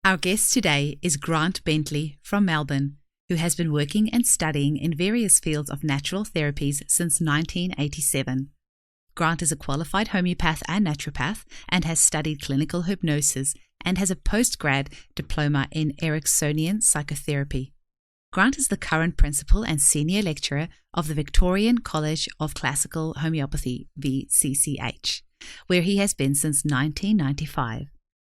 Our guest today is Grant Bentley from Melbourne, who has been working and studying in various fields of natural therapies since 1987. Grant is a qualified homeopath and naturopath and has studied clinical hypnosis and has a Post Graduate Diploma in Eriksonian Psychotherapy. Grant is the current principal and senior lecturer of the Victorian College of Classical Homeopathy, VCCH, where he has been since 1995.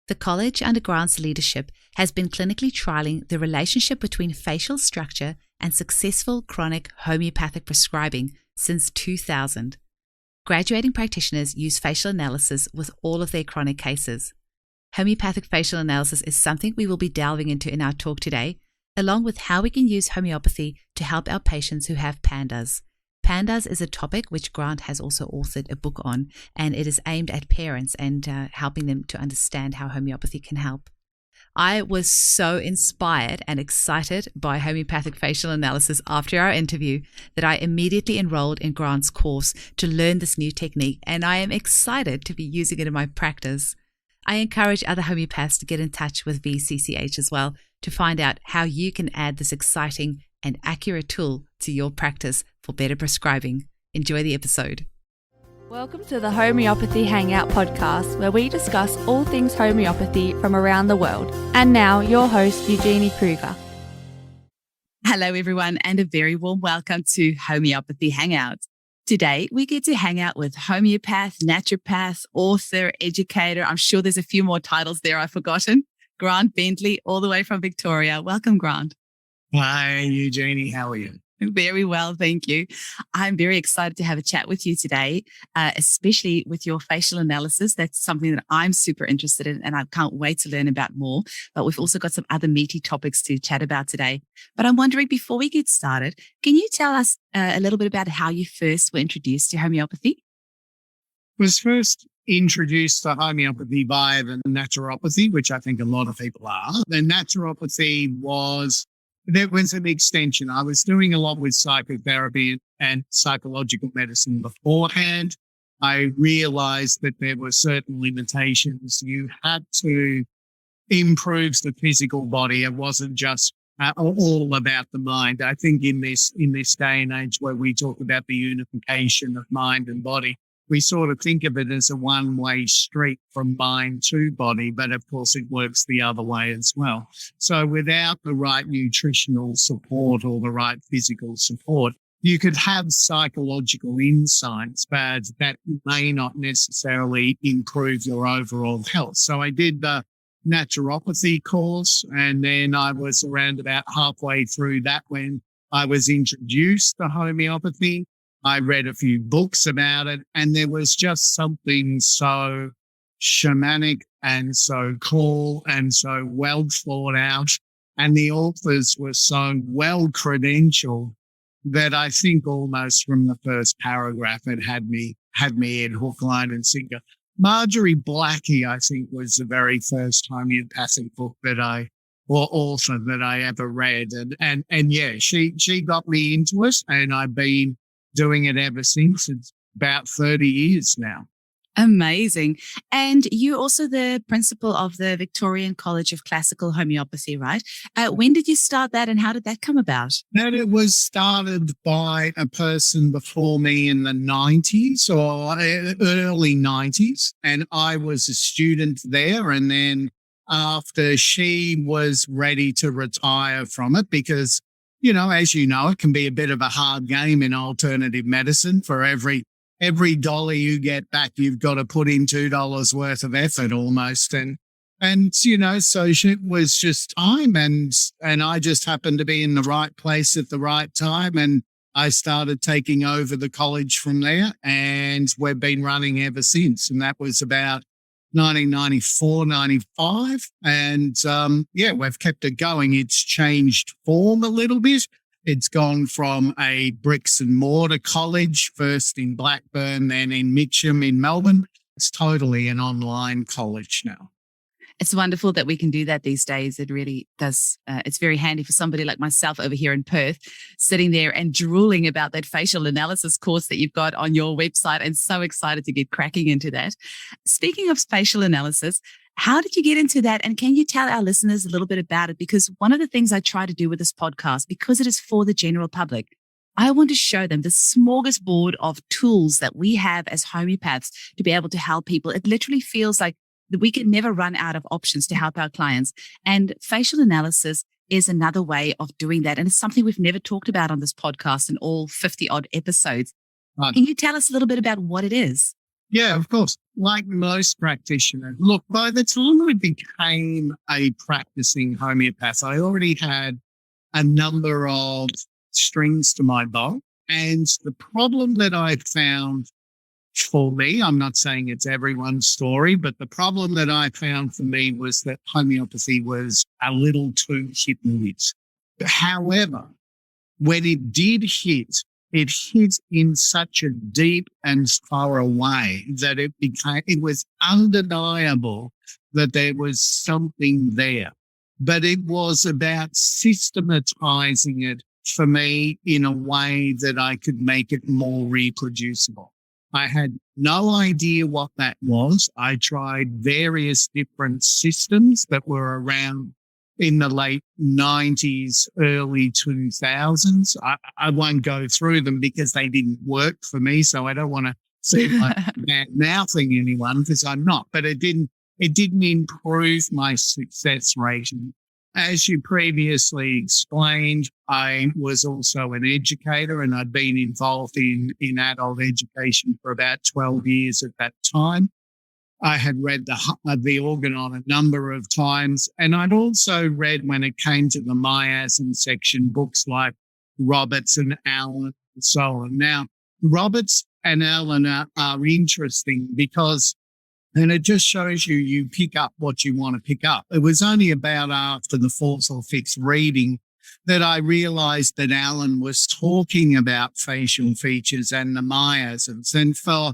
The college, under Grant's leadership, has been clinically trialling the relationship between facial structure and successful chronic homeopathic prescribing since 2000. Graduating practitioners use facial analysis with all of their chronic cases. Homeopathic facial analysis is something we will be delving into in our talk today, along with how we can use homeopathy to help our patients who have Pandas. Pandas is a topic which Grant has also authored a book on, and it is aimed at parents and helping them to understand how homeopathy can help. I was so inspired and excited by homeopathic facial analysis after our interview that I immediately enrolled in Grant's course to learn this new technique, and I am excited to be using it in my practice. I encourage other homeopaths to get in touch with VCCH as well to find out how you can add this exciting and accurate tool to your practice for better prescribing. Enjoy the episode. Welcome to the Homeopathy Hangout podcast, where we discuss all things homeopathy from around the world. And now, your host, Eugenie Kruger. Hello, everyone, and a very warm welcome to Homeopathy Hangout. Today, we get to hang out with homeopath, naturopath, author, educator. I'm sure there's a few more titles there I've forgotten. Grant Bentley, all the way from Victoria. Welcome, Grant. Hi, Eugenie. How are you? Very well, thank you. I'm very excited to have a chat with you today, especially with your facial analysis. That's something that I'm super interested in, and I can't wait to learn about more. But we've also got some other meaty topics to chat about today. But I'm wondering, before we get started, can you tell us a little bit about how you first were introduced to homeopathy? Was first introduced to homeopathy via the naturopathy, which I think a lot of people are. The naturopathy there was an extension. I was doing a lot with psychotherapy and psychological medicine beforehand. I realized that there were certain limitations. You had to improve the physical body. It wasn't just all about the mind. I think in this day and age where we talk about the unification of mind and body, we sort of think of it as a one-way street from mind to body, but of course it works the other way as well. So without the right nutritional support or the right physical support, you could have psychological insights, but that may not necessarily improve your overall health. So I did the naturopathy course, and then I was around about halfway through that when I was introduced to homeopathy. I read a few books about it, and there was just something so shamanic and so cool and so well thought out, and the authors were so well credentialed that I think almost from the first paragraph it had me in hook, line and sinker. Marjorie Blackie, I think, was the very first homeopathic book or author that I ever read, and yeah, she got me into it, and I've been doing it ever since. It's about 30 years now. Amazing. And you're also the principal of the Victorian College of Classical Homeopathy, right? When did you start that, and how did that come about? That it was started by a person before me in the 90s or early 90s, and I was a student there. And then after she was ready to retire from it, because as you know, it can be a bit of a hard game in alternative medicine. For every dollar you get back, you've got to put in $2 worth of effort almost. And so it was just time, and I just happened to be in the right place at the right time. And I started taking over the college from there, and we've been running ever since. And that was about 1994, 95. And we've kept it going. It's changed form a little bit. It's gone from a bricks and mortar college, first in Blackburn, then in Mitcham in Melbourne. It's totally an online college now. It's wonderful that we can do that these days. It really does. It's very handy for somebody like myself over here in Perth, sitting there and drooling about that facial analysis course that you've got on your website, and so excited to get cracking into that. Speaking of facial analysis, How did you get into that? And can you tell our listeners a little bit about it? Because one of the things I try to do with this podcast, because it is for the general public, I want to show them the smorgasbord of tools that we have as homeopaths to be able to help people. It literally feels like we can never run out of options to help our clients. And facial analysis is another way of doing that. And it's something we've never talked about on this podcast in all 50 odd episodes. Right. Can you tell us a little bit about what it is? Yeah, of course. Like most practitioners, look, by the time I became a practicing homeopath, I already had a number of strings to my bow. And the problem that I found for me, I'm not saying it's everyone's story, but the problem that I found for me was that homeopathy was a little too hit and miss. However, when it did hit, it hit in such a deep and thorough way that it was undeniable that there was something there. But it was about systematizing it for me in a way that I could make it more reproducible. I had no idea what that was. I tried various different systems that were around in the late 90s, early 2000s. I won't go through them because they didn't work for me. So I don't want to seem like bad-mouthing anyone, because I'm not. But it didn't improve my success rate. As you previously explained, I was also an educator, and I'd been involved in adult education for about 12 years at that time. I had read the Organon a number of times, and I'd also read, when it came to the miasm section, books like Roberts and Allen and so on. Now, Roberts and Allen are interesting because, and it just shows you pick up what you want to pick up. It was only about after the fourth or fifth reading that I realized that Allen was talking about facial features and the miasms. And for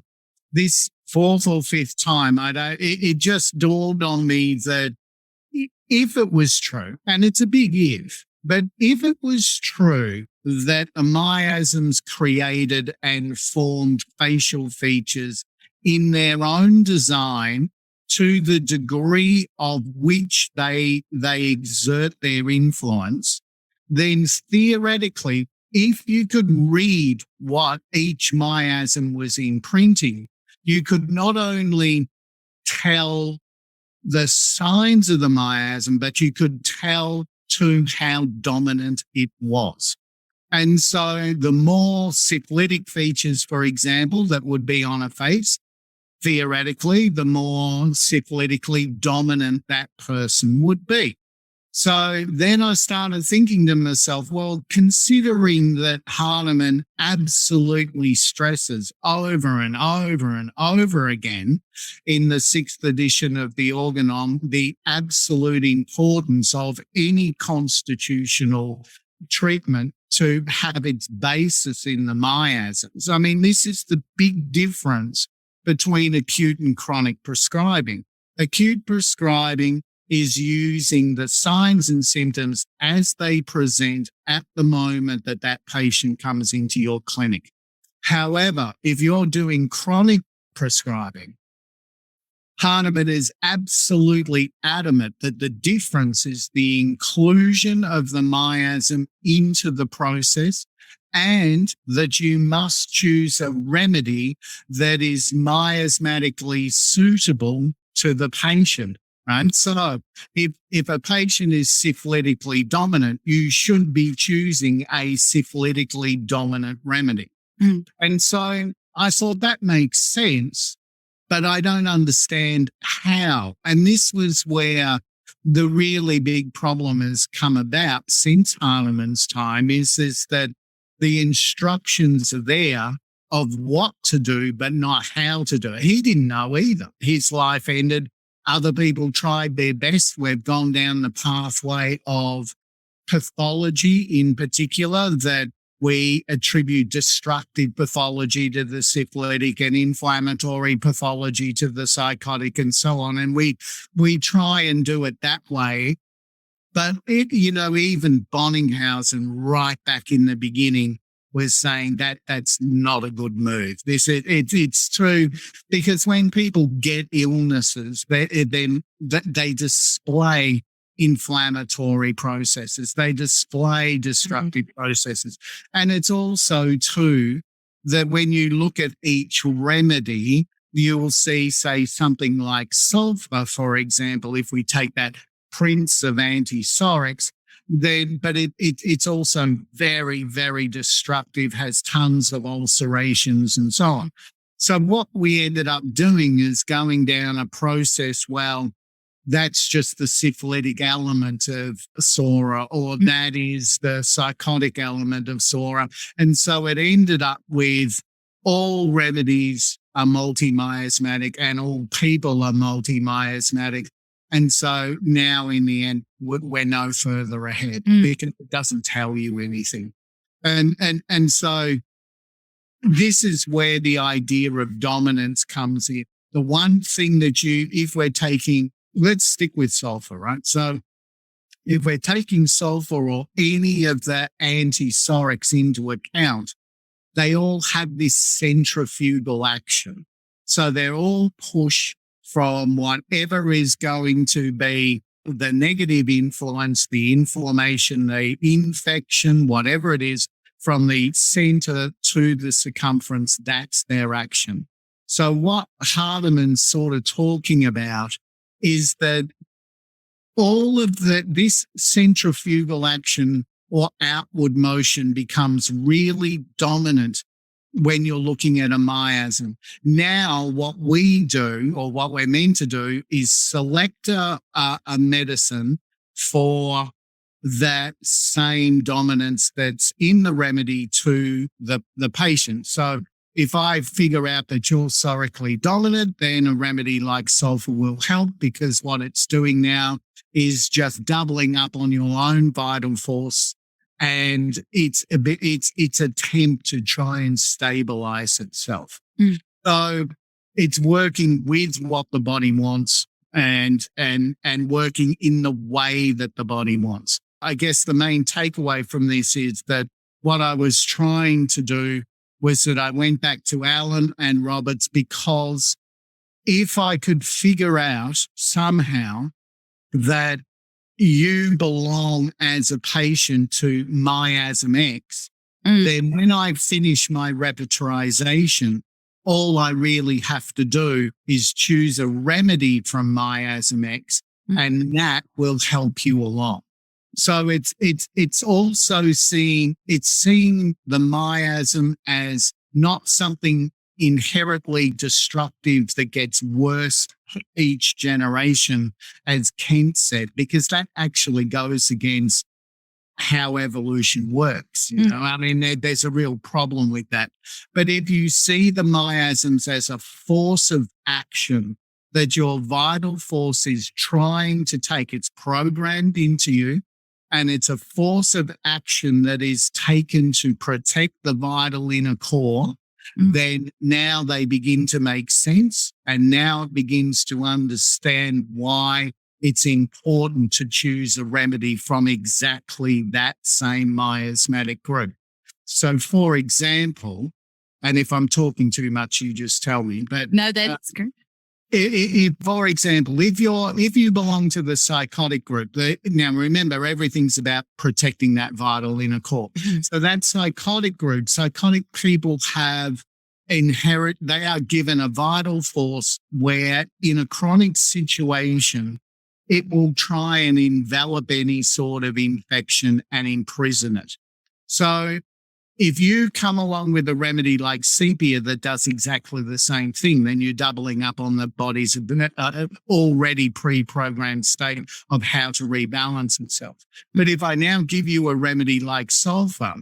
this fourth or fifth time, it just dawned on me that if it was true, and it's a big if, but if it was true that the miasms created and formed facial features in their own design to the degree of which they exert their influence, then theoretically, if you could read what each miasm was imprinting, you could not only tell the signs of the miasm, but you could tell to how dominant it was. And so the more syphilitic features, for example, that would be on a face, theoretically, the more syphilitically dominant that person would be. So then I started thinking to myself, well, considering that Hahnemann absolutely stresses over and over and over again in the 6th edition of the Organon, the absolute importance of any constitutional treatment to have its basis in the miasms. I mean, this is the big difference between acute and chronic prescribing. Acute prescribing is using the signs and symptoms as they present at the moment that that patient comes into your clinic. However, if you're doing chronic prescribing, Hahnemann is absolutely adamant that the difference is the inclusion of the miasm into the process, and that you must choose a remedy that is miasmatically suitable to the patient. Right? So if a patient is syphilitically dominant, you should be choosing a syphilitically dominant remedy. Mm. And so I thought that makes sense, but I don't understand how. And this was where the really big problem has come about since Hahnemann's time, is that the instructions are there of what to do, but not how to do it. He didn't know either. His life ended. Other people tried their best. We've gone down the pathway of pathology in particular, that we attribute destructive pathology to the syphilitic and inflammatory pathology to the psychotic and so on. And we try and do it that way. But even Bonninghausen right back in the beginning was saying that that's not a good move. It's true, because when people get illnesses, they display inflammatory processes. They display destructive processes. And it's also true that when you look at each remedy, you will see, say, something like sulfur, for example, if we take that prince of antipsychotics, but it's also very, very destructive, has tons of ulcerations and so on. So what we ended up doing is going down a process, well, that's just the syphilitic element of Sora, or that is the psychotic element of Sora. And so it ended up with all remedies are multi-miasmatic and all people are multi-miasmatic. And so now in the end, we're no further ahead because it doesn't tell you anything. And so this is where the idea of dominance comes in. The one thing that if we're taking, let's stick with sulfur, right? So if we're taking sulfur or any of the antipsychotics into account, they all have this centrifugal action. So they're all pushed from whatever is going to be the negative influence, the inflammation, the infection, whatever it is, from the center to the circumference. That's their action. So what Hahnemann's sort of talking about is that all of this centrifugal action or outward motion becomes really dominant when you're looking at a miasm. Now, what we do, or what we're meant to do, is select a medicine for that same dominance that's in the remedy to the patient. So if I figure out that you're psorically dominant, then a remedy like sulfur will help, because what it's doing now is just doubling up on your own vital force, and its attempt to try and stabilize itself. So it's working with what the body wants and working in the way that the body wants. I guess the main takeaway from this is that what I was trying to do was that I went back to Allen and Roberts, because if I could figure out somehow that you belong as a patient to miasm X, then when I finish my repertorization, all I really have to do is choose a remedy from miasm X, and that will help you along. So it's also seeing the miasm as not something inherently destructive that gets worse each generation, as Kent said, because that actually goes against how evolution works. You know, I mean, there's a real problem with that. But if you see the miasms as a force of action, that your vital force is trying to take, it's programmed into you, and it's a force of action that is taken to protect the vital inner core, then now they begin to make sense. And now it begins to understand why it's important to choose a remedy from exactly that same miasmatic group. So, for example, and if I'm talking too much, you just tell me. But no, that's great. For example, if you belong to the psychotic group, now remember, everything's about protecting that vital inner core. So that psychotic group, psychotic people they are given a vital force where in a chronic situation, it will try and envelop any sort of infection and imprison it. So if you come along with a remedy like sepia that does exactly the same thing, then you're doubling up on the body's already pre-programmed state of how to rebalance itself. But if I now give you a remedy like sulfur,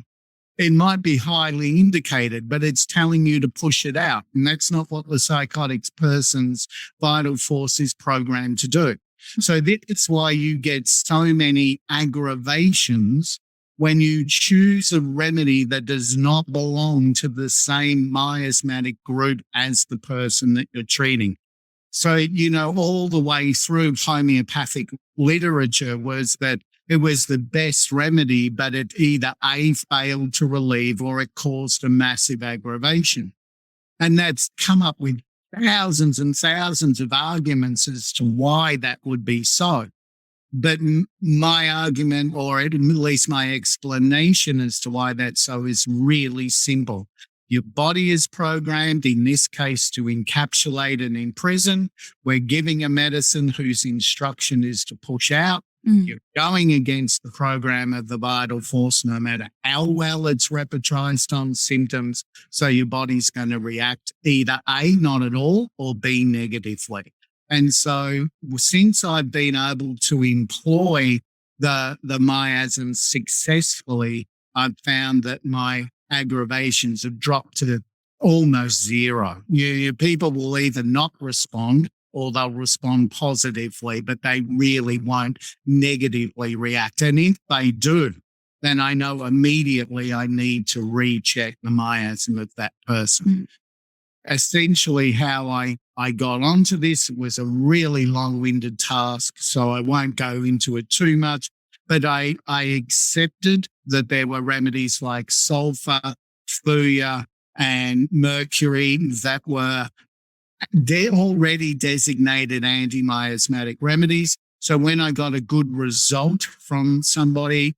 it might be highly indicated, but it's telling you to push it out. And that's not what the psychotic person's vital force is programmed to do. So that's why you get so many aggravations when you choose a remedy that does not belong to the same miasmatic group as the person that you're treating. So, all the way through homeopathic literature was that it was the best remedy, but it either A, failed to relieve, or it caused a massive aggravation. And that's come up with thousands and thousands of arguments as to why that would be so. But my argument, or at least my explanation as to why that's so, is really simple. Your body is programmed, in this case, to encapsulate and imprison. We're giving a medicine whose instruction is to push out. You're going against the program of the vital force, no matter how well it's repertorized on symptoms. So your body's going to react either A, not at all, or B, negatively. And so since I've been able to employ the miasms successfully, I've found that my aggravations have dropped to almost zero. People will either not respond or they'll respond positively, but they really won't negatively react. And if they do, then I know immediately I need to recheck the miasm of that person. Essentially, how I got onto this was a really long-winded task, so I won't go into it too much, but I accepted that there were remedies like sulfur, thuya, and mercury that were already designated anti-miasmatic remedies. So when I got a good result from somebody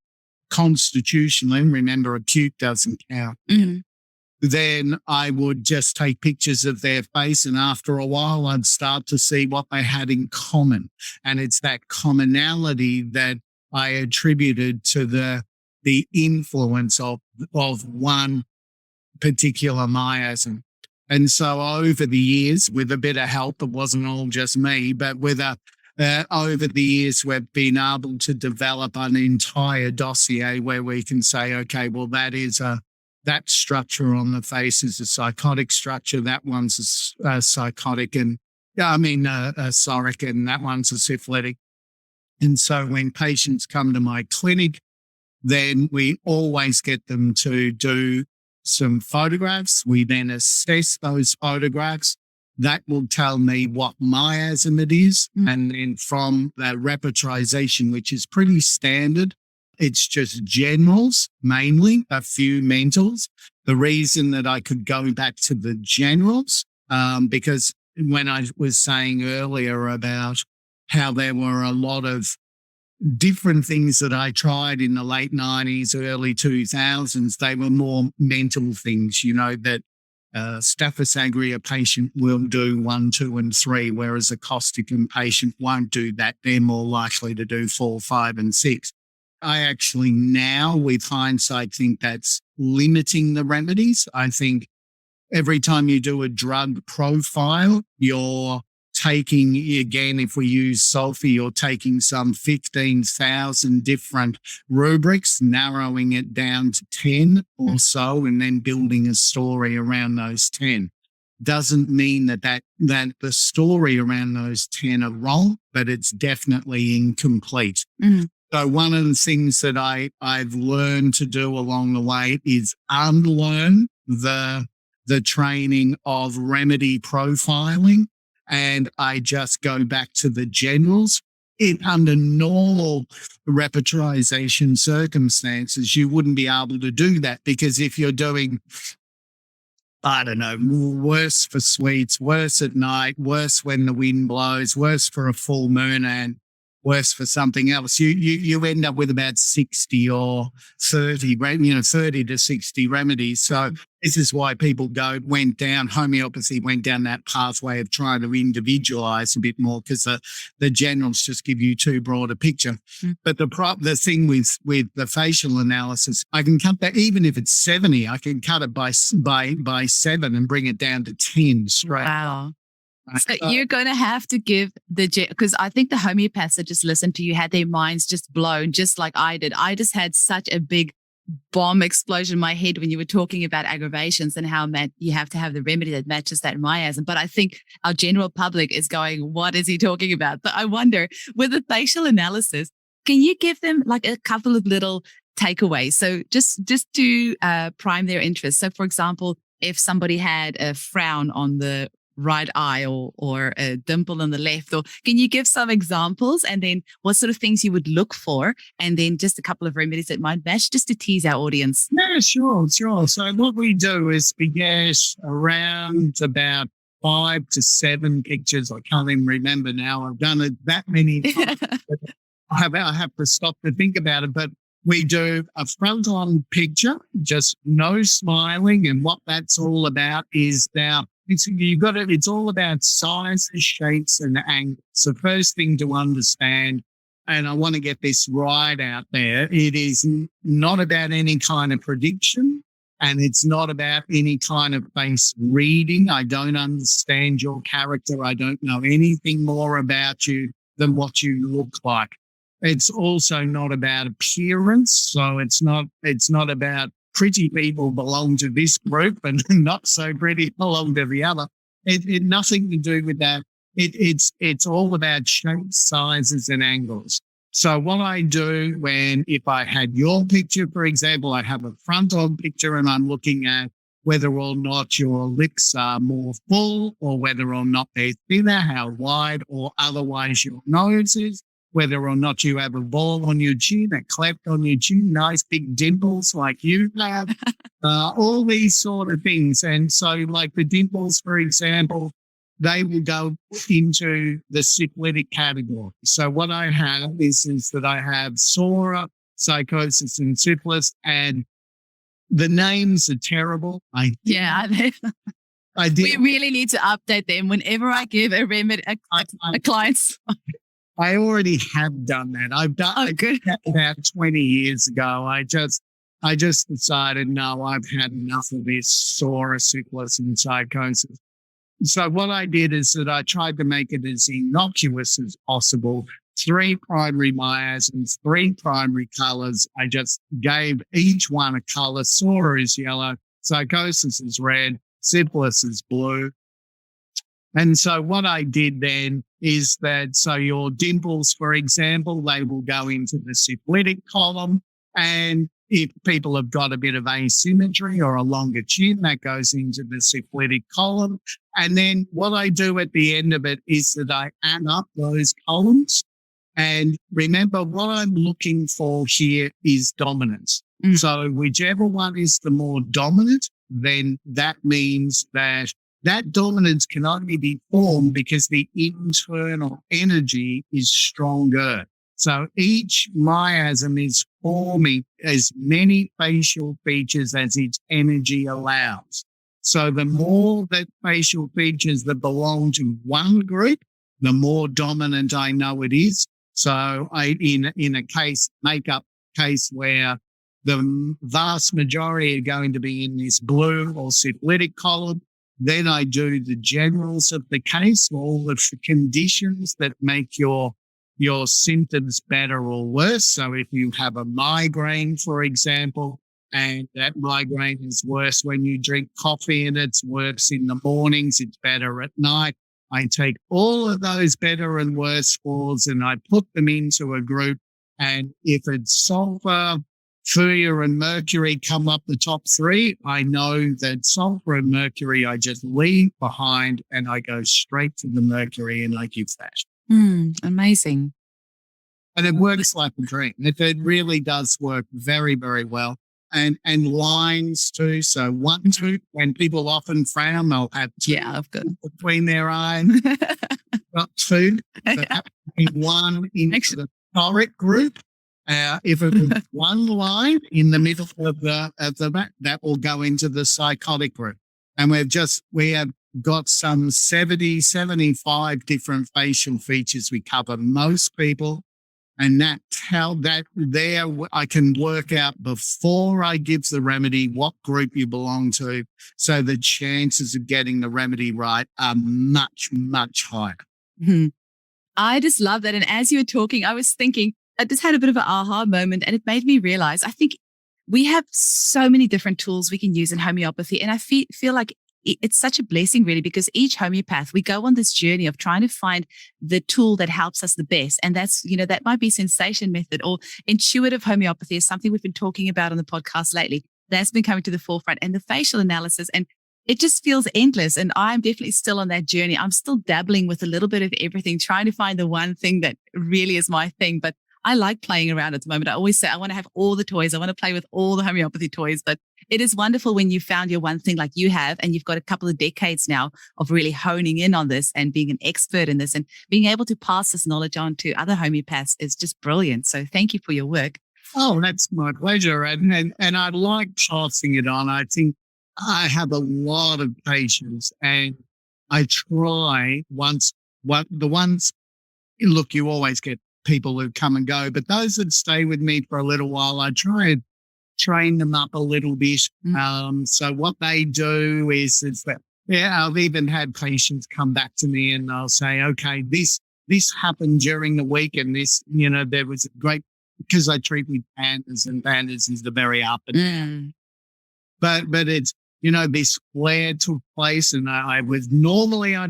constitutionally, remember acute doesn't count, then I would just take pictures of their face, and after a while I'd start to see what they had in common. And it's that commonality that I attributed to the influence of one particular miasm. And so over the years, with a bit of help, it wasn't all just me, but over the years, we've been able to develop an entire dossier where we can say, okay, well, that structure on the face is a psychotic structure. That one's a psychotic a psoric, and that one's a syphilitic. And so when patients come to my clinic, then we always get them to do some photographs. We then assess those photographs. That will tell me what miasm it is. And then from the repertorization, which is pretty standard, it's just generals, mainly a few mentals. The reason that I could go back to the generals, because when I was saying earlier about how there were a lot of different things that I tried in the late 90s, early 2000s, they were more mental things, that Staphylococcus aureus patient will do 1, 2, and 3, whereas a causticum patient won't do that. They're more likely to do 4, 5, and 6. I actually now, with hindsight, think that's limiting the remedies. I think every time you do a drug profile, you're taking, again, if we use sulfur, you're taking some 15,000 different rubrics, narrowing it down to 10 or so, and then building a story around those 10. Doesn't mean that the story around those 10 are wrong, but it's definitely incomplete. So one of the things that I've learned to do along the way is unlearn the training of remedy profiling, and I just go back to the generals. Under normal repertorization circumstances, you wouldn't be able to do that, because if you're doing, I don't know, worse for sweets, worse at night, worse when the wind blows, worse for a full moon, and worse for something else, you end up with about 60 or 30, 30 to 60 remedies. So this is why people homeopathy went down that pathway of trying to individualize a bit more, because the generals just give you too broad a picture. But the thing with the facial analysis, I can cut that, even if it's 70, I can cut it by 7 and bring it down to 10 straight. Wow. So you're going to have to give because I think the homeopaths that just listened to you had their minds just blown, just like I did. I just had such a big bomb explosion in my head when you were talking about aggravations and how you have to have the remedy that matches that miasm. But I think our general public is going, what is he talking about? But I wonder, with the facial analysis, can you give them like a couple of little takeaways? So just to prime their interest. So for example, if somebody had a frown on the right eye or a dimple on the left? Or can you give some examples, and then what sort of things you would look for, and then just a couple of remedies that might match, just to tease our audience? Yeah, sure. So what we do is we get around about 5 to 7 pictures. I can't even remember now. I've done it that many times. I have to stop to think about it. But we do a front-on picture, just no smiling. And what that's all about is now it's all about sizes, shapes, and angles. The first thing to understand, and I want to get this right out there, it is not about any kind of prediction, and it's not about any kind of face reading. I don't understand your character. I don't know anything more about you than what you look like. It's also not about appearance. So it's not about pretty people belong to this group and not so pretty belong to the other. It nothing to do with that. It's all about shapes, sizes, and angles. So what I do if I had your picture, for example, I have a front-on picture and I'm looking at whether or not your lips are more full or whether or not they're thinner, how wide or otherwise your nose is, whether or not you have a ball on your chin, a cleft on your chin, nice big dimples like you have, all these sort of things. And so like the dimples, for example, they will go into the syphilitic category. So what I have is that I have psora, psychosis, and syphilis, and the names are terrible. We really need to update them whenever I give a remedy a client's. I already have done that. I've done that about 20 years ago. I just decided, no, I've had enough of this psora, syphilis, and psychosis. So what I did is that I tried to make it as innocuous as possible. 3 primary miasms, 3 primary colours. I just gave each one a colour. Psora is yellow, psychosis is red, syphilis is blue. And so what I did then is that, so your dimples, for example, they will go into the syphilitic column. And if people have got a bit of asymmetry or a longer chin, that goes into the syphilitic column. And then what I do at the end of it is that I add up those columns. And remember, what I'm looking for here is dominance. Mm. So whichever one is the more dominant, then that means that dominance can only be formed because the internal energy is stronger. So each miasm is forming as many facial features as its energy allows. So the more that facial features that belong to one group, the more dominant I know it is. So in a makeup case where the vast majority are going to be in this blue or syphilitic column, then I do the generals of the case, all the conditions that make your symptoms better or worse. So if you have a migraine, for example, and that migraine is worse when you drink coffee and it's worse in the mornings, it's better at night. I take all of those better and worse scores and I put them into a group. And if it's sulfur, Fire and Mercury come up the top 3, I know that sulfur and Mercury I just leave behind and I go straight to the Mercury and I give that. Amazing. And it works like a dream. It really does work very, very well. And lines too. So 1, 2, when people often frown, they'll have 2 between their eyes. Not 2. So one into the toric group. If it was one line in the middle of the back, that will go into the psychotic group. And we have got some 70, 75 different facial features we cover most people. And I can work out before I give the remedy what group you belong to. So the chances of getting the remedy right are much, much higher. Mm-hmm. I just love that. And as you were talking, I was thinking, I just had a bit of an aha moment, and it made me realize, I think we have so many different tools we can use in homeopathy. And I feel like it's such a blessing, really, because each homeopath, we go on this journey of trying to find the tool that helps us the best. And that's, that might be sensation method or intuitive homeopathy is something we've been talking about on the podcast lately. That's been coming to the forefront, and the facial analysis. And it just feels endless. And I'm definitely still on that journey. I'm still dabbling with a little bit of everything, trying to find the one thing that really is my thing. But I like playing around at the moment. I always say I want to have all the toys. I want to play with all the homeopathy toys. But it is wonderful when you found your one thing like you have, and you've got a couple of decades now of really honing in on this and being an expert in this and being able to pass this knowledge on to other homeopaths is just brilliant. So thank you for your work. Oh, that's my pleasure. And I like passing it on. I think I have a lot of patience, and I try look, you always get people who come and go, but those that stay with me for a little while, I try and train them up a little bit. So what they do is that, I've even had patients come back to me and they'll say, okay, this happened during the week, and this, there was a great, because I treat with pandas, and pandas is the very up and down. But it's, this flare took place, and I'd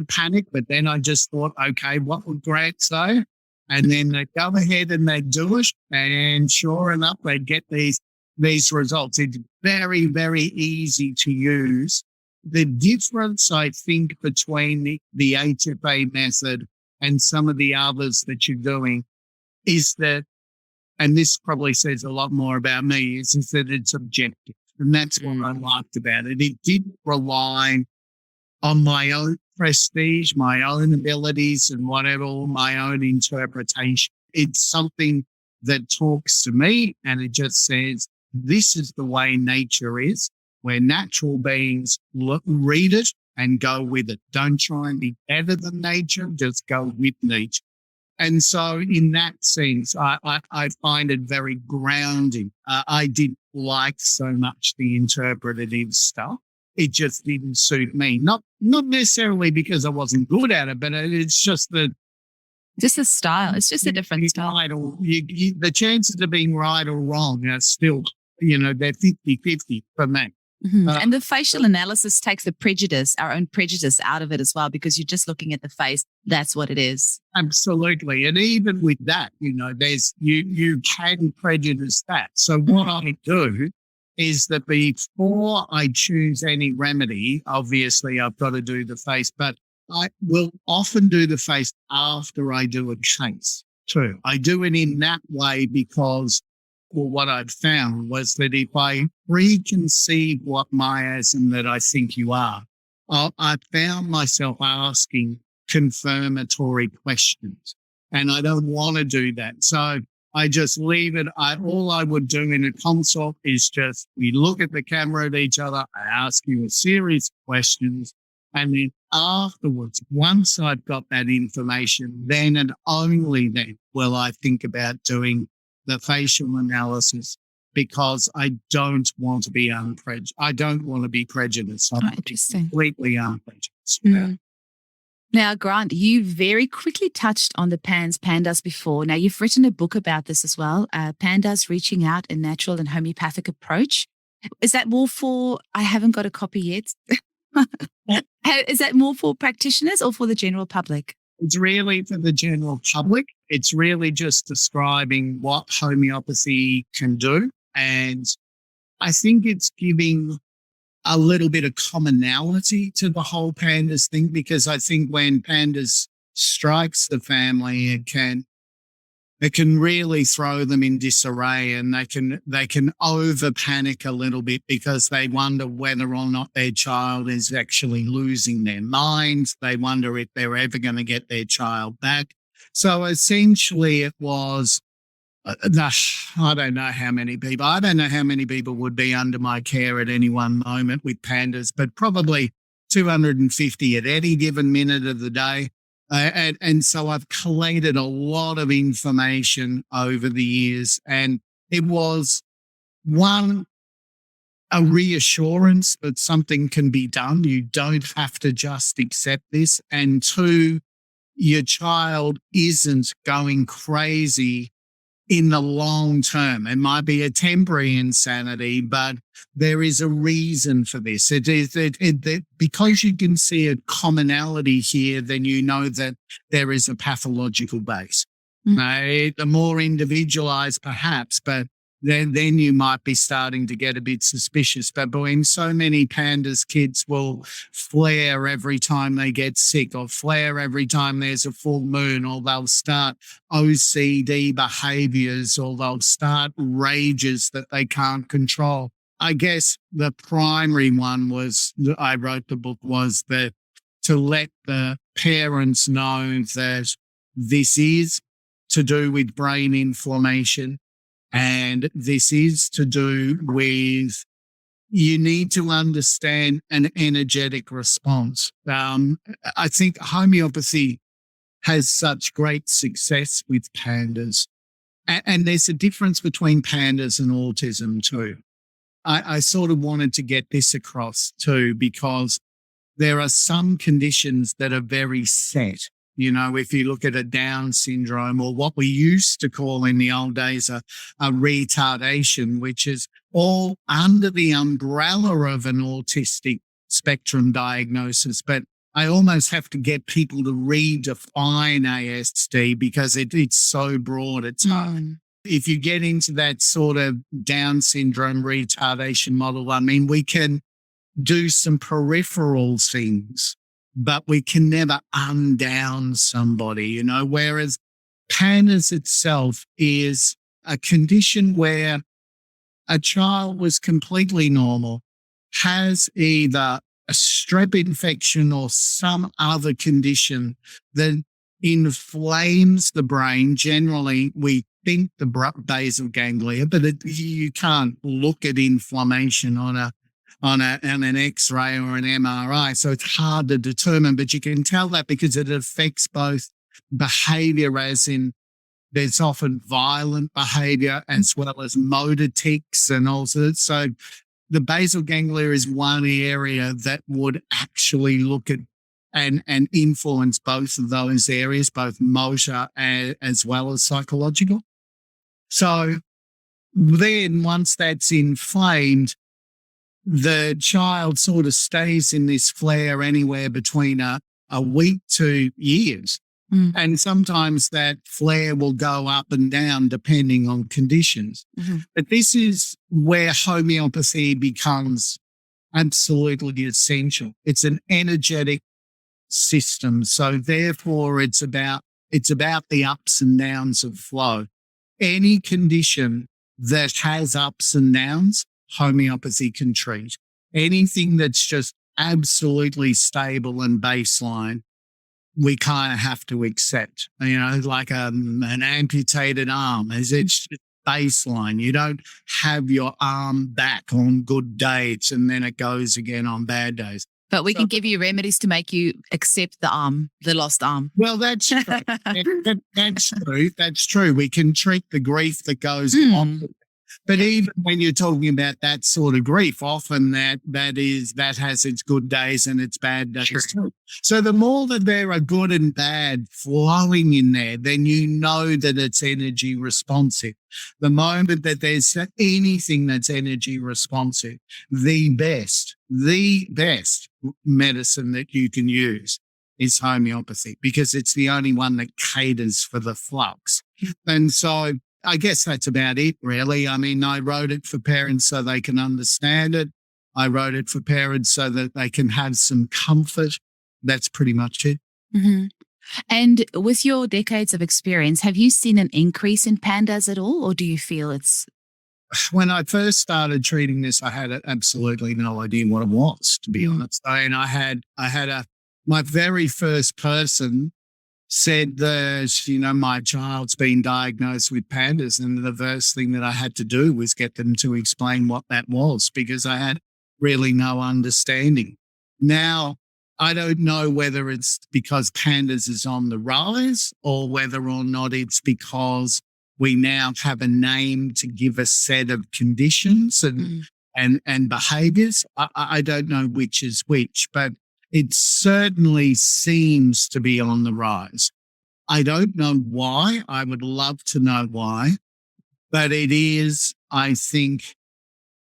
panic, but then I just thought, okay, what would Grant say? And then they'd go ahead and they'd do it. And sure enough, they'd get these results. It's very, very easy to use. The difference, I think, between the HFA method and some of the others that you're doing is that, and this probably says a lot more about me, is that it's objective. And that's what I liked about it. It didn't rely on my own prestige, my own abilities, and whatever, my own interpretation. It's something that talks to me, and it just says, this is the way nature is. We're natural beings. Read it and go with it. Don't try and be better than nature. Just go with nature. And so in that sense, I find it very grounding. I didn't like so much the interpretative stuff. It just didn't suit me. Not necessarily because I wasn't good at it, but it's just that. Just a style. It's just a different style. Right, the chances of being right or wrong are still, they're 50-50 for me. Mm-hmm. And the facial analysis takes our own prejudice out of it as well, because you're just looking at the face. That's what it is. Absolutely. And even with that, there's, you can prejudice that. So what I do is that before I choose any remedy, obviously I've got to do the face, but I will often do the face after I do a case too. I do it in that way because, well, what I'd found was that if I preconceive what miasm that I think you are, I found myself asking confirmatory questions, and I don't want to do that. So I just leave it. All I would do in a consult is just, we look at the camera at each other. I ask you a series of questions. And then afterwards, once I've got that information, then and only then will I think about doing the facial analysis, because I don't want to be unprejudiced. I don't want to be prejudiced. I'm completely unprejudiced. Mm. Now, Grant, you very quickly touched on the Pandas before. Now, you've written a book about this as well, Pandas Reaching Out, a Natural and Homeopathic Approach. Is that more for, I haven't got a copy yet. Is that more for practitioners or for the general public? It's really for the general public. It's really just describing what homeopathy can do. And I think it's giving a little bit of commonality to the whole Pandas thing, because I think when Pandas strikes the family, it can really throw them in disarray, and they can over panic a little bit because they wonder whether or not their child is actually losing their mind. They wonder if they're ever going to get their child back. So essentially it was, I don't know how many people would be under my care at any one moment with Pandas, but probably 250 at any given minute of the day. And so I've collated a lot of information over the years, and it was, one, a reassurance that something can be done. You don't have to just accept this. And two, your child isn't going crazy in the long term. It might be a temporary insanity, but there is a reason for this. It is because you can see a commonality here, then you know that there is a pathological base. Mm-hmm. The more individualized perhaps, but then you might be starting to get a bit suspicious. But when so many Pandas kids will flare every time they get sick, or flare every time there's a full moon, or they'll start OCD behaviors, or they'll start rages that they can't control. I guess the primary one I wrote the book, was to let the parents know that this is to do with brain inflammation, and this is to do with, you need to understand an energetic response. I think homeopathy has such great success with Pandas. And there's a difference between Pandas and autism too. I sort of wanted to get this across too, because there are some conditions that are very set. You know, if you look at a Down syndrome, or what we used to call in the old days a retardation, which is all under the umbrella of an autistic spectrum diagnosis. But I almost have to get people to redefine ASD because it's so broad. It's hard. If you get into that sort of Down syndrome retardation model, I mean, we can do some peripheral things, but we can never undown somebody, you know, whereas Pandas itself is a condition where a child was completely normal, has either a strep infection or some other condition that inflames the brain. Generally, we think the basal ganglia, but you can't look at inflammation on an X-ray or an MRI, so it's hard to determine. But you can tell that because it affects both behaviour, as in there's often violent behaviour, as well as motor tics and also. So the basal ganglia is one area that would actually look at and influence both of those areas, both motor as well as psychological. So then once that's inflamed, the child sort of stays in this flare anywhere between a week to years. And sometimes that flare will go up and down depending on conditions. But this is where homeopathy becomes absolutely essential. It's an energetic system. So therefore it's about the ups and downs of flow. Any condition that has ups and downs, homeopathy can treat. Anything that's just absolutely stable and baseline, we kind of have to accept, you know, like an amputated arm, as it's just baseline. You don't have your arm back on good days and then it goes again on bad days. But we can give you remedies to make you accept the lost arm. Well, that's true. That's true. That's true. We can treat the grief that goes on. But even when you're talking about that sort of grief, often that has its good days and its bad days too. So the more that there are good and bad flowing in there, then you know that it's energy responsive. The moment that there's anything that's energy responsive, the best medicine that you can use is homeopathy, because it's the only one that caters for the flux. And so I guess that's about it, really. I mean, I wrote it for parents so they can understand it. I wrote it for parents so that they can have some comfort. That's pretty much it. And with your decades of experience, have you seen an increase in Pandas at all, or do you feel it's... When I first started treating this, I had absolutely no idea what it was, to be honest. And my very first person said that, you know, my child's been diagnosed with Pandas, and the first thing that I had to do was get them to explain what that was, because I had really no understanding. Now, I don't know whether it's because Pandas is on the rise or whether or not it's because we now have a name to give a set of conditions and behaviours. I don't know which is which, but it certainly seems to be on the rise. I don't know why. I would love to know why. But it is, I think,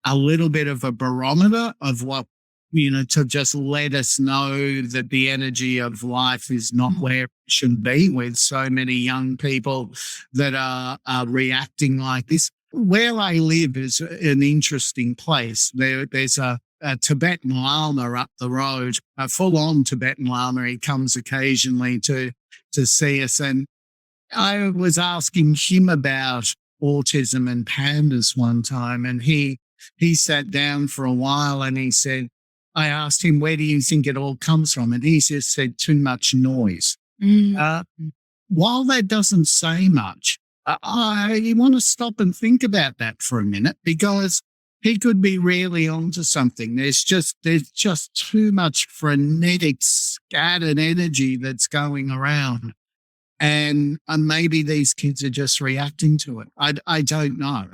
a little bit of a barometer of what, you know, to just let us know that the energy of life is not where it should be, with so many young people that are reacting like this. where I live is an interesting place. There's a Tibetan Lama up the road, a full-on Tibetan Lama. He comes occasionally to see us. And I was asking him about autism and pandas one time, and he sat down for a while and he said, I asked him, where do you think it all comes from? And he just said, too much noise. While that doesn't say much, you want to stop and think about that for a minute, because he could be really onto something. There's just too much frenetic, scattered energy that's going around. And maybe these kids are just reacting to it. I don't know.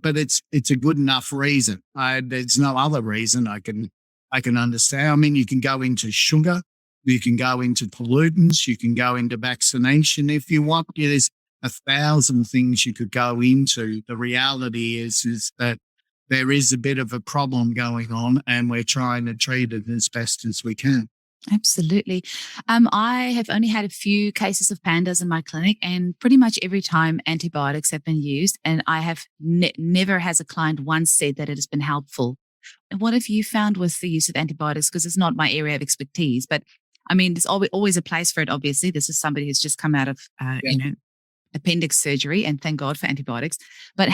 But it's a good enough reason. There's no other reason I can understand. I mean, you can go into sugar, you can go into pollutants, you can go into vaccination if you want. There's 1,000 things you could go into. The reality is that there is a bit of a problem going on, and we're trying to treat it as best as we can. Absolutely. I have only had a few cases of pandas in my clinic, and pretty much every time antibiotics have been used, and I have never has a client once said that it has been helpful. And what have you found with the use of antibiotics? Because it's not my area of expertise, but I mean, there's always a place for it. Obviously, this is somebody who's just come out of, appendix surgery, and thank God for antibiotics. But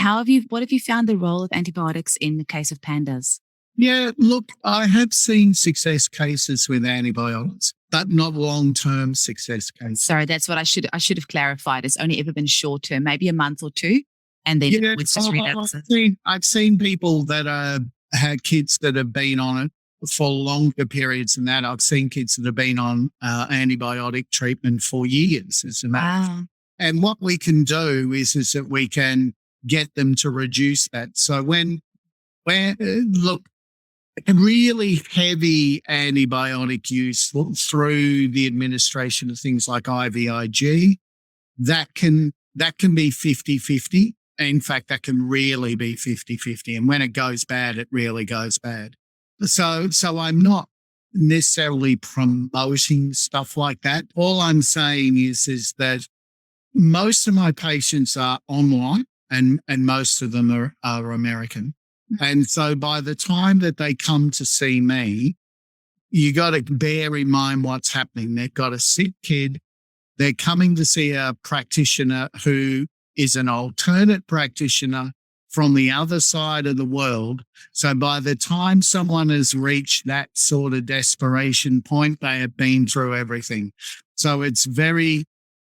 what have you found the role of antibiotics in the case of pandas? Yeah, look, I have seen success cases with antibiotics, but not long-term success cases. Sorry, that's what I should have clarified. It's only ever been short-term, maybe a month or two, and then it's just relapses. I've seen people that had kids that have been on it for longer periods than that. I've seen kids that have been on antibiotic treatment for years, as a matter of fact. And what we can do is that we can get them to reduce that. So look, really heavy antibiotic use through the administration of things like IVIG, that can be 50-50. In fact, that can really be 50-50. And when it goes bad, it really goes bad. So I'm not necessarily promoting stuff like that. All I'm saying is that most of my patients are online, and most of them are American. And so by the time that they come to see me, you got to bear in mind what's happening. They've got a sick kid. They're coming to see a practitioner who is an alternate practitioner from the other side of the world. So by the time someone has reached that sort of desperation point, they have been through everything. So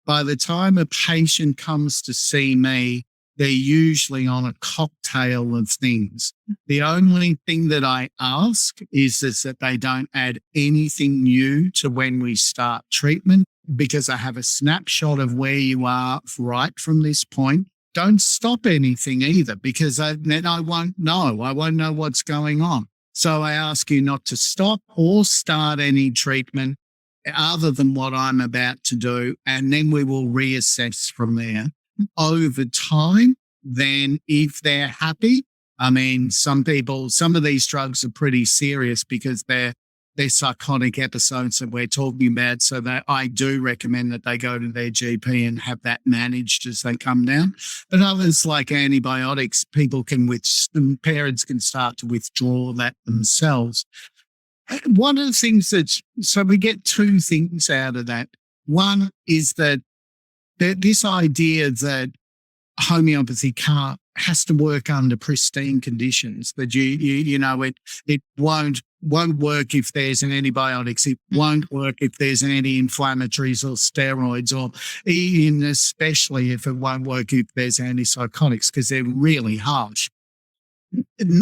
by the time a patient comes to see me, they're usually on a cocktail of things. The only thing that I ask is that they don't add anything new to when we start treatment, because I have a snapshot of where you are right from this point. Don't stop anything either, because then I won't know. I won't know what's going on. So I ask you not to stop or start any treatment other than what I'm about to do, and then we will reassess from there. Over time, then if they're happy, I mean, some of these drugs are pretty serious because they're psychotic episodes that we're talking about. So that I do recommend that they go to their GP and have that managed as they come down. But others, like antibiotics, parents can start to withdraw that themselves. One of the things so we get two things out of that. One is that this idea that homeopathy has to work under pristine conditions, that it won't work if there's an antibiotics, it won't work if there's anti-inflammatories or steroids, or even especially if it won't work if there's antipsychotics, because they're really harsh.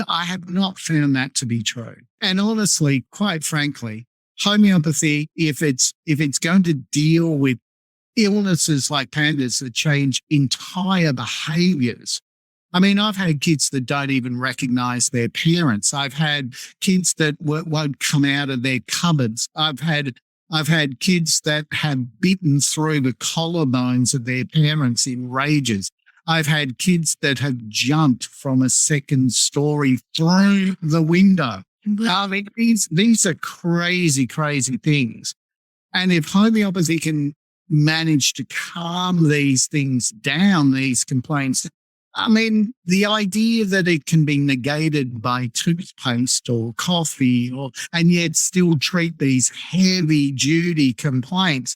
I have not found that to be true. And honestly, quite frankly, homeopathy, if it's going to deal with illnesses like pandas that change entire behaviors. I mean, I've had kids that don't even recognize their parents. I've had kids that won't come out of their cupboards. I've had kids that have bitten through the collarbones of their parents in rages. I've had kids that have jumped from a second story through the window. I mean, these are crazy, crazy things. And if homeopathy can manage to calm these things down, these complaints, I mean, the idea that it can be negated by toothpaste or coffee and yet still treat these heavy duty complaints.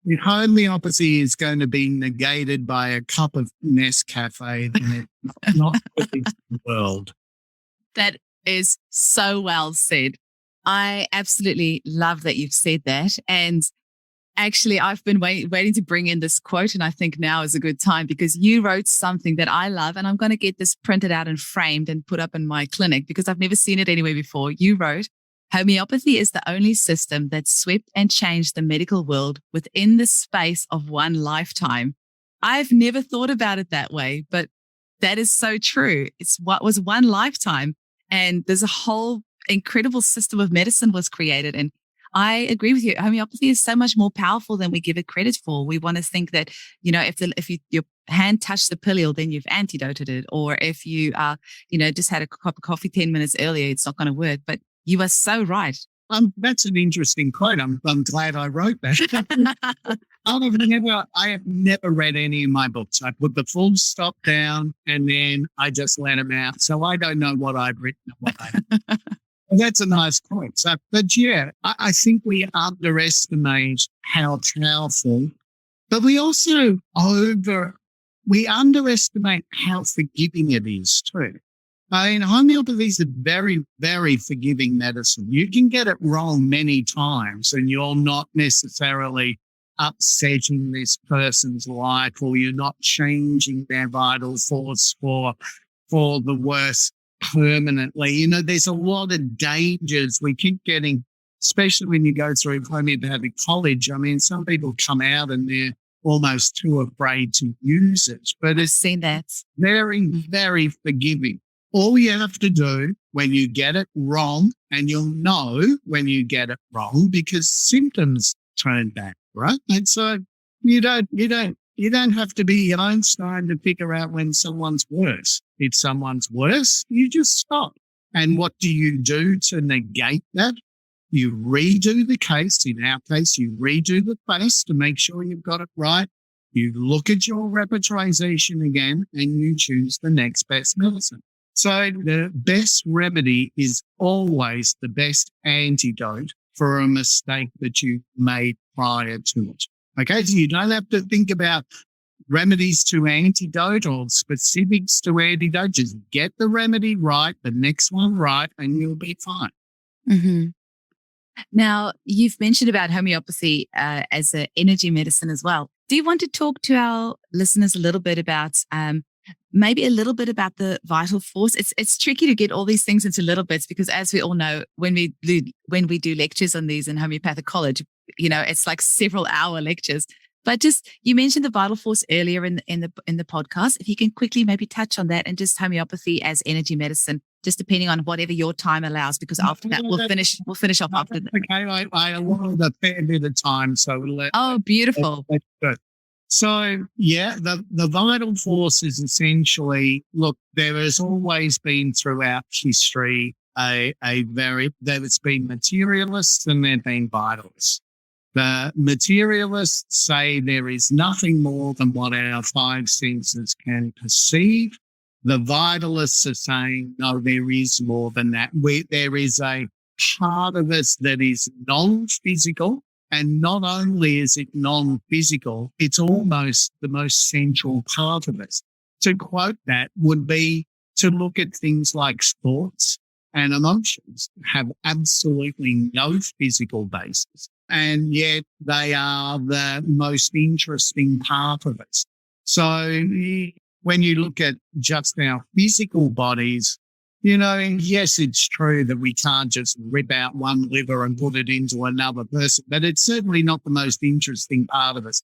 If homeopathy is going to be negated by a cup of Nescafe, then it's not the world. That is so well said. I absolutely love that you've said that. And actually, I've been waiting to bring in this quote, and I think now is a good time because you wrote something that I love, and I'm going to get this printed out and framed and put up in my clinic because I've never seen it anywhere before. You wrote, "Homeopathy is the only system that swept and changed the medical world within the space of one lifetime." I've never thought about it that way, but that is so true. It's what was one lifetime, and there's a whole incredible system of medicine was created. And I agree with you. Homeopathy is so much more powerful than we give it credit for. We want to think that, if your hand touched the pill, then you've antidoted it. Or if you just had a cup of coffee 10 minutes earlier, it's not going to work. But you are so right. That's an interesting quote. I'm glad I wrote that. I have never read any of my books. I put the full stop down and then I just let them out. So I don't know what I've written and what I haven't. That's a nice point. So, but yeah, I think we underestimate how powerful, but we also underestimate how forgiving it is too. I mean, homeopathy is a very, very forgiving medicine. You can get it wrong many times and you're not necessarily upsetting this person's life, or you're not changing their vital force for the worse permanently. There's a lot of dangers we keep getting, especially when you go through homeopathic college. I mean, some people come out and they're almost too afraid to use it, but I've seen that. Very, very forgiving. All you have to do when you get it wrong, and you'll know when you get it wrong because symptoms turn back, right? And so you don't have to be Einstein to figure out when someone's worse. If someone's worse, you just stop. And what do you do to negate that? You redo the case. In our case, you redo the face to make sure you've got it right. You look at your repertorization again and you choose the next best medicine. So the best remedy is always the best antidote for a mistake that you made prior to it. Okay, so you don't have to think about remedies to antidote or specifics to antidote. Just get the remedy right, the next one right, and you'll be fine. Mm-hmm. Now, you've mentioned about homeopathy as an energy medicine as well. Do you want to talk to our listeners a little bit about maybe a little bit about the vital force? It's tricky to get all these things into little bits because, as we all know, when we do lectures on these in homeopathic college, it's like several hour lectures. But just, you mentioned the vital force earlier in the podcast. If you can quickly maybe touch on that and just homeopathy as energy medicine, just depending on whatever your time allows, because after that we'll finish off after that. Okay, I allowed a fair bit of time, so beautiful. Let's go. So yeah, the vital force is essentially, look, there has always been throughout history there's been materialists and there have been vitalists. The materialists say there is nothing more than what our five senses can perceive. The vitalists are saying, no, there is more than that. There is a part of us that is non-physical, and not only is it non-physical, it's almost the most central part of us. To quote that would be to look at things like thoughts and emotions have absolutely no physical basis. And yet they are the most interesting part of us. So when you look at just our physical bodies, yes, it's true that we can't just rip out one liver and put it into another person, but it's certainly not the most interesting part of us.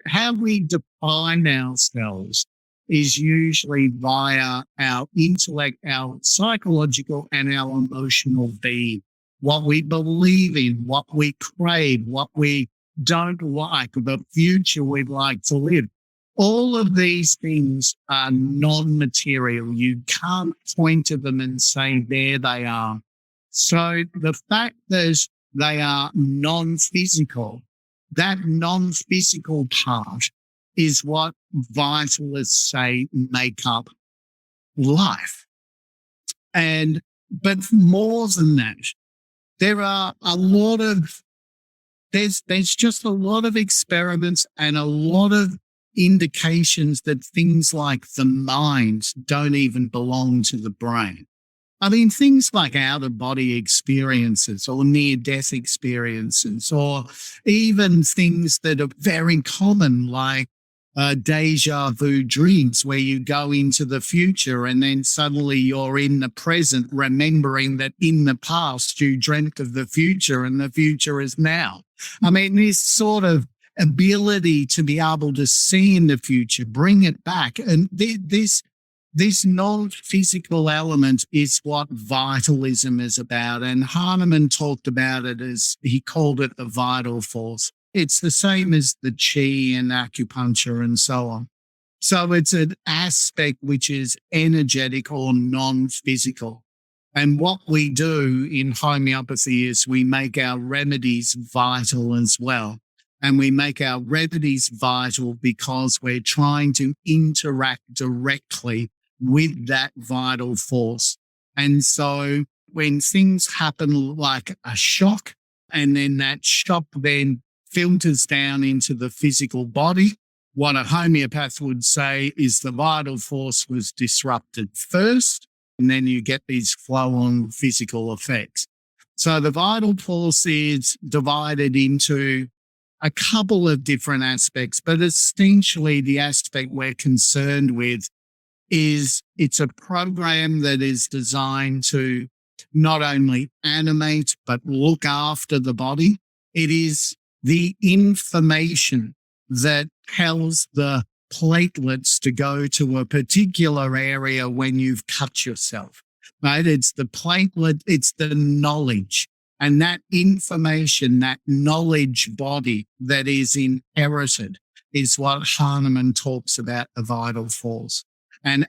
How we define ourselves is usually via our intellect, our psychological and our emotional being. What we believe in, what we crave, what we don't like, the future we'd like to live. All of these things are non-material. You can't point to them and say, there they are. So the fact that they are non-physical, that non-physical part is what vitalists say make up life. But more than that, there are there's just a lot of experiments and a lot of indications that things like the mind don't even belong to the brain. I mean, things like out-of-body experiences or near-death experiences, or even things that are very common like deja vu dreams, where you go into the future and then suddenly you're in the present, remembering that in the past you dreamt of the future and the future is now. I mean, this sort of ability to be able to see in the future, bring it back. And this non-physical element is what vitalism is about. And Hahnemann talked about it as, he called it the vital force. It's the same as the qi and acupuncture and so on. So it's an aspect which is energetic or non-physical. And what we do in homeopathy is we make our remedies vital as well. And we make our remedies vital because we're trying to interact directly with that vital force. And so when things happen like a shock, and then that shock then filters down into the physical body, what a homeopath would say is the vital force was disrupted first, and then you get these flow-on physical effects. So the vital force is divided into a couple of different aspects, but essentially the aspect we're concerned with is it's a program that is designed to not only animate but look after the body. It is the information that tells the platelets to go to a particular area when you've cut yourself, right? It's the platelet, it's the knowledge. And that information, that knowledge body that is inherited is what Hahnemann talks about the vital force. And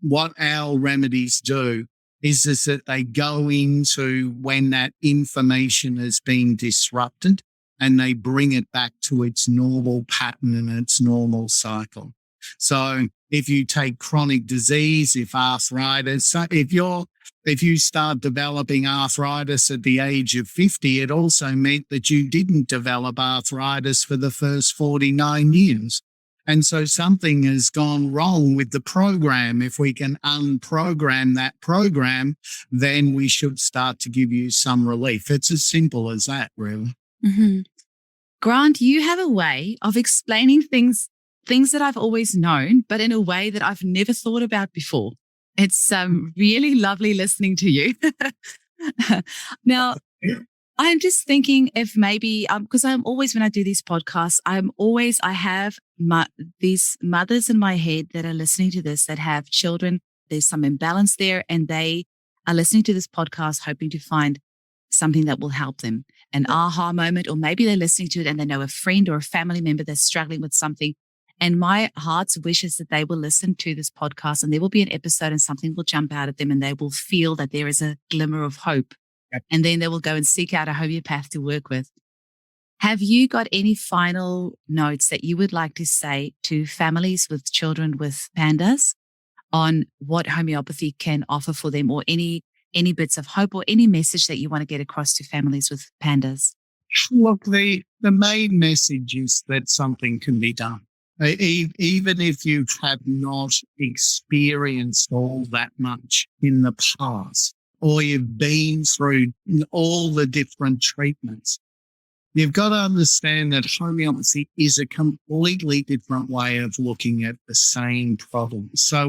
what our remedies do is that they go into when that information has been disrupted and they bring it back to its normal pattern and its normal cycle. So if you take chronic disease, if arthritis, if you start developing arthritis at the age of 50, it also meant that you didn't develop arthritis for the first 49 years. And so something has gone wrong with the program. If we can unprogram that program, then we should start to give you some relief. It's as simple as that, really. Mm-hmm. Grant, you have a way of explaining things that I've always known, but in a way that I've never thought about before. It's really lovely listening to you. Now, I'm just thinking if maybe, because I'm always, when I do these podcasts, I have these mothers in my head that are listening to this that have children. There's some imbalance there, and they are listening to this podcast hoping to find something that will help them, an aha moment, or maybe they're listening to it and they know a friend or a family member that's struggling with something. And my heart's wish is that they will listen to this podcast and there will be an episode and something will jump out at them and they will feel that there is a glimmer of hope. Yep. And then they will go and seek out a homeopath to work with. Have you got any final notes that you would like to say to families with children with pandas on what homeopathy can offer for them, or any bits of hope or any message that you want to get across to families with pandas? Look, the main message is that something can be done. Even if you have not experienced all that much in the past, or you've been through all the different treatments, you've got to understand that homeopathy is a completely different way of looking at the same problem. So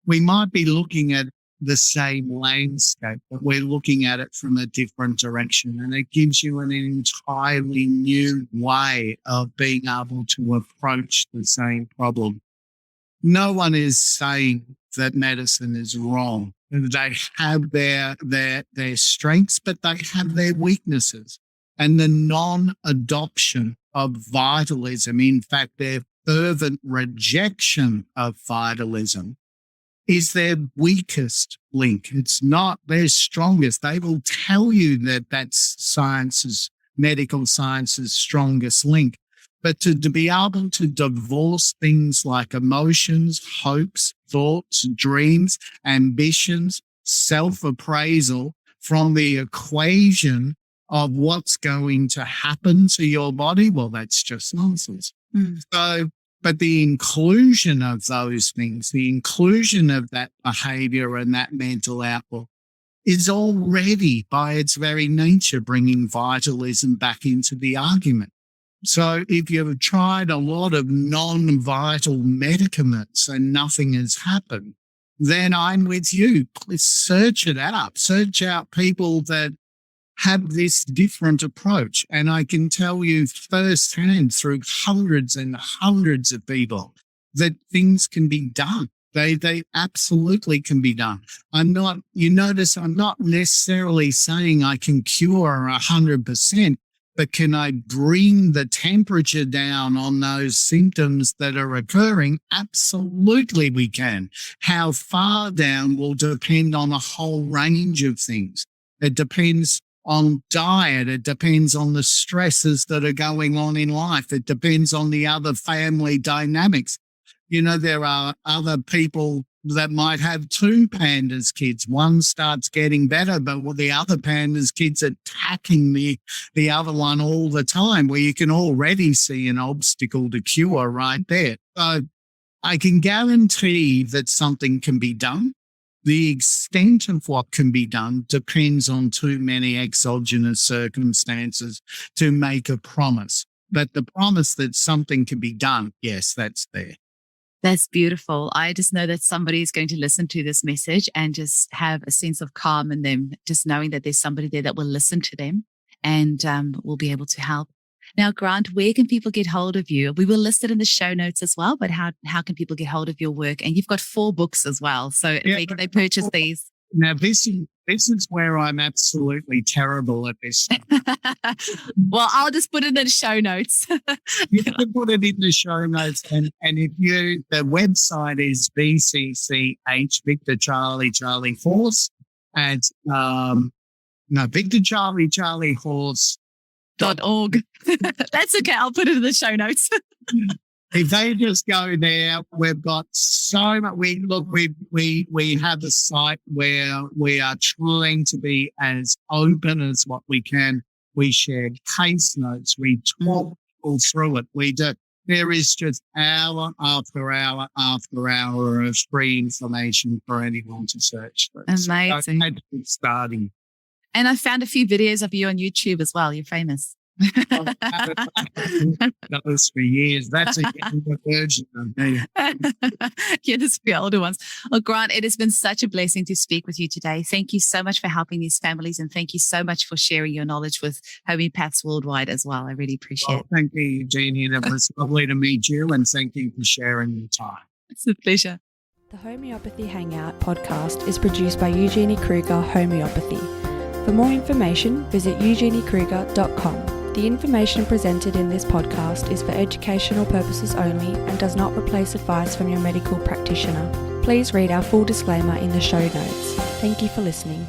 we might be looking at the same landscape, but we're looking at it from a different direction. And it gives you an entirely new way of being able to approach the same problem. No one is saying that medicine is wrong. They have their strengths, but they have their weaknesses. And the non-adoption of vitalism, in fact, their fervent rejection of vitalism, is their weakest link. It's not their strongest. They will tell you that that's medical science's strongest link. But to be able to divorce things like emotions, hopes, thoughts, dreams, ambitions, self-appraisal from the equation of what's going to happen to your body, well, that's just nonsense. So, but the inclusion of those things, the inclusion of that behavior and that mental outlook is already by its very nature bringing vitalism back into the argument. So if you've tried a lot of non-vital medicaments and nothing has happened, then I'm with you. Please search it out. Search out people that have this different approach. And I can tell you firsthand through hundreds and hundreds of people that things can be done. They absolutely can be done. You notice I'm not necessarily saying I can cure 100%, but can I bring the temperature down on those symptoms that are occurring? Absolutely we can. How far down will depend on a whole range of things. It depends on diet. It depends on the stresses that are going on in life. It depends on the other family dynamics. There are other people that might have two pandas kids. One starts getting better, but the other pandas kids attacking the other one all the time, where you can already see an obstacle to cure right there. So I can guarantee that something can be done. The extent of what can be done depends on too many exogenous circumstances to make a promise. But the promise that something can be done, yes, that's there. That's beautiful. I just know that somebody is going to listen to this message and just have a sense of calm in them, just knowing that there's somebody there that will listen to them and will be able to help. Now, Grant, where can people get hold of you? We will list it in the show notes as well, but how can people get hold of your work? And you've got 4 books as well. So where can they purchase these? Now, this is where I'm absolutely terrible at this. Well, I'll just put it in the show notes. You can put it in the show notes. And if the website is VCCH, Victor Charlie Charlie Horse, at, Victor Charlie Charlie Horse. .org. That's okay. I'll put it in the show notes. If they just go there, we've got so much. We have a site where we are trying to be as open as what we can. We share case notes. We talk people through it. We do. There is just hour after hour after hour of free information for anyone to search through. Amazing. So that's starting. And I found a few videos of you on YouTube as well. You're famous. That was for years. That's a younger version of me. Yeah, this for older ones. Well, Grant, it has been such a blessing to speak with you today. Thank you so much for helping these families, and thank you so much for sharing your knowledge with homeopaths worldwide as well. I really appreciate it. Thank you, Eugenie. That was lovely to meet you, and thank you for sharing your time. It's a pleasure. The Homeopathy Hangout podcast is produced by Eugenie Kruger Homeopathy. For more information, visit eugeniekruger.com. The information presented in this podcast is for educational purposes only and does not replace advice from your medical practitioner. Please read our full disclaimer in the show notes. Thank you for listening.